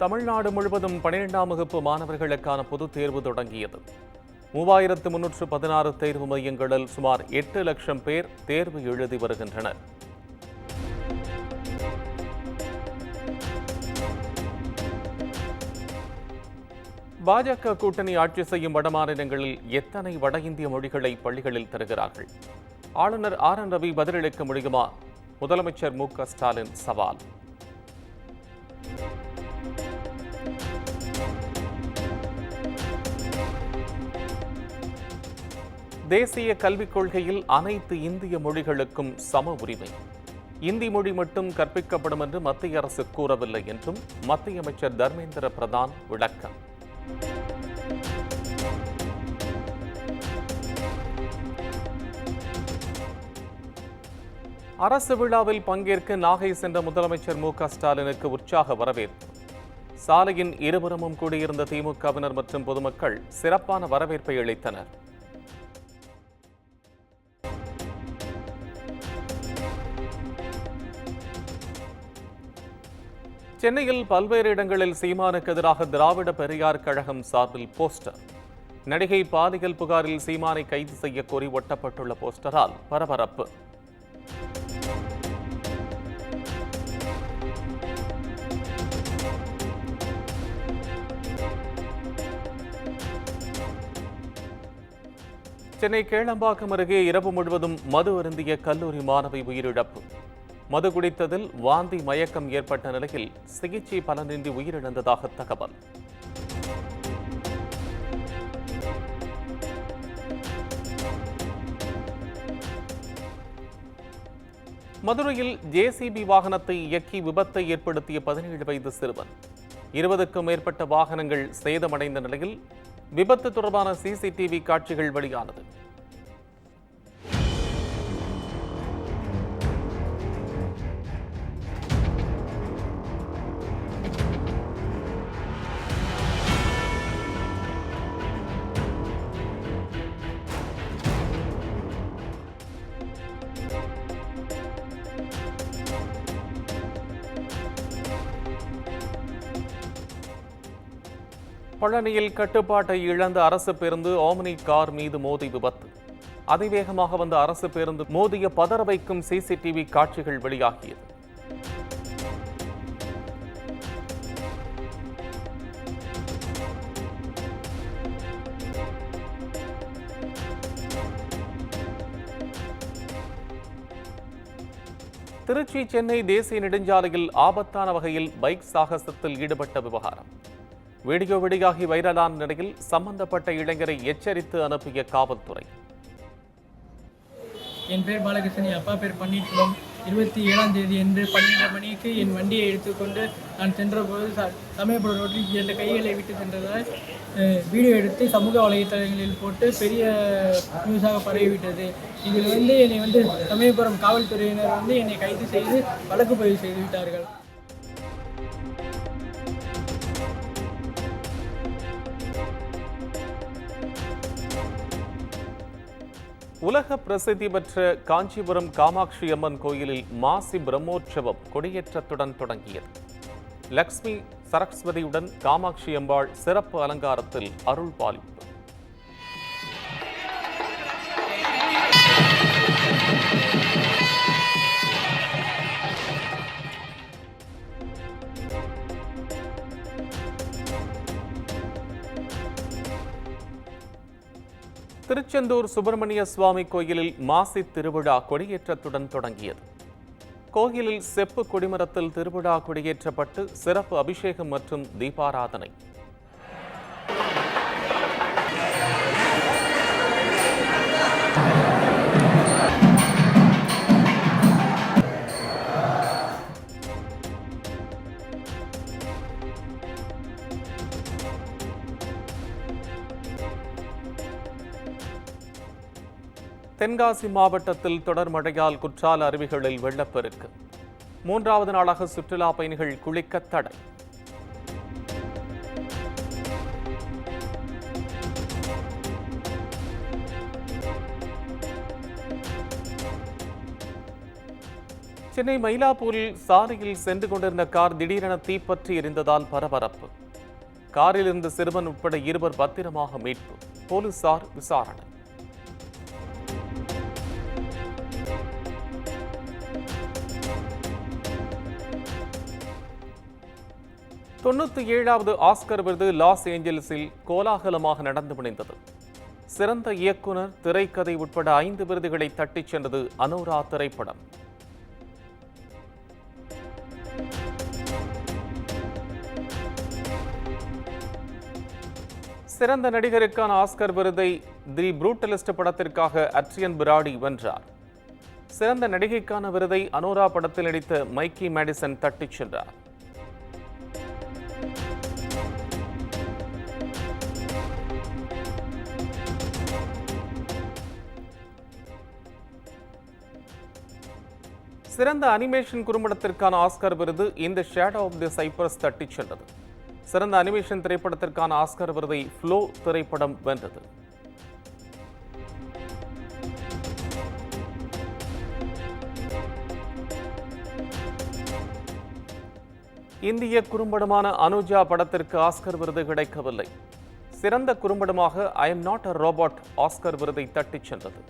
தமிழ்நாடு முழுவதும் 12ஆம் வகுப்பு மாணவர்களுக்கான பொதுத் தேர்வு தொடங்கியது. 3316 தேர்வு மையங்களில் சுமார் 8 லட்சம் பேர் தேர்வு எழுதி வருகின்றனர். பாஜக கூட்டணி ஆட்சி செய்யும் வடமாநிலங்களில் எத்தனை வட இந்திய மொழிகளை பள்ளிகளில் தருகிறார்கள்? ஆளுநர் ஆர்.என். ரவி பதிலளிக்க முடியுமா? முதலமைச்சர் மு.க. ஸ்டாலின் சவால். தேசிய கல்விக் கொள்கையில் அனைத்து இந்திய மொழிகளுக்கும் சம உரிமை. இந்தி மொழி மட்டும் கற்பிக்கப்படும் என்று மத்திய அரசு கூறவில்லை என்றும் மத்திய அமைச்சர் தர்மேந்திர பிரதான் விளக்கம். அரசு விழாவில் பங்கேற்க நாகை சென்ற முதலமைச்சர் மு.க. ஸ்டாலினுக்கு உற்சாக வரவேற்பு. சாலையின் இருபுறமும் கூடியிருந்த திமுகவினர் மற்றும் பொதுமக்கள் சிறப்பான வரவேற்பை அளித்தனர். சென்னையில் பல்வேறு இடங்களில் சீமானுக்கு எதிராக திராவிட பெரியார் கழகம் சார்பில் போஸ்டர். நடிகை பாலியல் புகாரில் சீமானை கைது செய்ய கோரி ஒட்டப்பட்டுள்ள போஸ்டரால் பரபரப்பு. சென்னை கேளம்பாக்கம் அருகே இரவு முழுவதும் மது அருந்திய கல்லூரி மாணவி உயிரிழப்பு. மது குடித்ததில் வாந்தி மயக்கம் ஏற்பட்ட நிலையில் சிகிச்சை பலனின்றி உயிரிழந்ததாக தகவல். மதுரையில் ஜேசிபி வாகனத்தை இயக்கி விபத்தை ஏற்படுத்திய 17 வயது சிறுவன். 20க்கும் மேற்பட்ட வாகனங்கள் சேதமடைந்த நிலையில் விபத்து தொடர்பான சிசிடிவி காட்சிகள் வெளியானது. பழனியில் கட்டுப்பாட்டை இழந்த அரசு பேருந்து ஆம்னி கார் மீது மோதி விபத்து. அதிவேகமாக வந்த அரசு பேருந்து மோதிய பதற வைக்கும் சிசிடிவி காட்சிகள் வெளியாகியது. திருச்சி சென்னை தேசிய நெடுஞ்சாலையில் ஆபத்தான வகையில் பைக் சாகசத்தில் ஈடுபட்ட விவகாரம். வீடியோ வெளியாகி வைரலான நிலையில் சம்பந்தப்பட்ட இளைஞரை எச்சரித்து அனுப்பிய காவல்துறை. என் பேர் பாலகிருஷ்ணன், என் அப்பா பேர் பன்னீர்செல்வம். 27ஆம் தேதி என்று 12 மணிக்கு என் வண்டியை எடுத்துக்கொண்டு நான் சென்றபோது சமயபுரம் ரோட்டில் 2 கைகளை விட்டு சென்றதால் வீடியோ எடுத்து சமூக வலைத்தளங்களில் போட்டு பெரிய நியூஸாக பரவிவிட்டது. இதில் என்னை சமயபுரம் காவல்துறையினர் என்னை கைது செய்து வழக்கு பதிவு செய்து விட்டார்கள். உலக பிரசித்தி பெற்ற காஞ்சிபுரம் காமாட்சி அம்மன் கோயிலில் மாசி பிரம்மோற்சவம் கொடியேற்றத்துடன் தொடங்கியது. லக்ஷ்மி சரஸ்வதியுடன் காமாட்சி அம்பாள் சிறப்பு அலங்காரத்தில் அருள் பாலிப்பு. திருச்செந்தூர் சுப்பிரமணிய சுவாமி கோயிலில் மாசி திருவிழா கொடியேற்றத்துடன் தொடங்கியது. கோயிலில் செப்பு கொடிமரத்தில் திருவிழா கொடியேற்றப்பட்டு சிறப்பு அபிஷேகம் மற்றும் தீபாராதனை. தென்காசி மாவட்டத்தில் தொடர் மழையால் குற்றால அருவிகளில் வெள்ளப்பெருக்கு. 3வது நாளாக சுற்றுலா பயணிகள் குளிக்க தடை. சென்னை மயிலாப்பூரில் சாலையில் சென்று கொண்டிருந்த கார் திடீரென தீப்பற்றி எரிந்ததால் பரபரப்பு. காரில் இருந்த சிறுவன் உட்பட 2 பத்திரமாக மீட்பு. போலீசார் விசாரணை. தொண்ணூத்தி 7வது ஆஸ்கர் விருது லாஸ் ஏஞ்சல்ஸில் கோலாகலமாக நடந்து முடிந்தது. சிறந்த இயக்குனர், திரைக்கதை உட்பட 5 விருதுகளை தட்டிச் சென்றது அனோரா திரைப்படம். சிறந்த நடிகருக்கான ஆஸ்கர் விருதை தி புரூட்டலிஸ்ட் படத்திற்காக அட்ரியன் பிராடி வென்றார். சிறந்த நடிகைக்கான விருதை அனோரா படத்தில் நடித்த மைக்கி மேடிசன் தட்டிச் சென்றார். சிறந்த அனிமேஷன் குறும்படத்திற்கான ஆஸ்கர் விருது இந்த ஷேடோ ஆஃப் தி சைப்ரஸ் தட்டிச் சென்றது. சிறந்த அனிமேஷன் திரைப்படத்திற்கான ஆஸ்கர் விருதை ஃப்ளோ திரைப்படம் வென்றது. இந்திய குறும்படமான அனுஜா படத்திற்கு ஆஸ்கர் விருது கிடைக்கவில்லை. சிறந்த குறும்படமாக I am not a robot Oscar விருதை தட்டிச் சென்றது.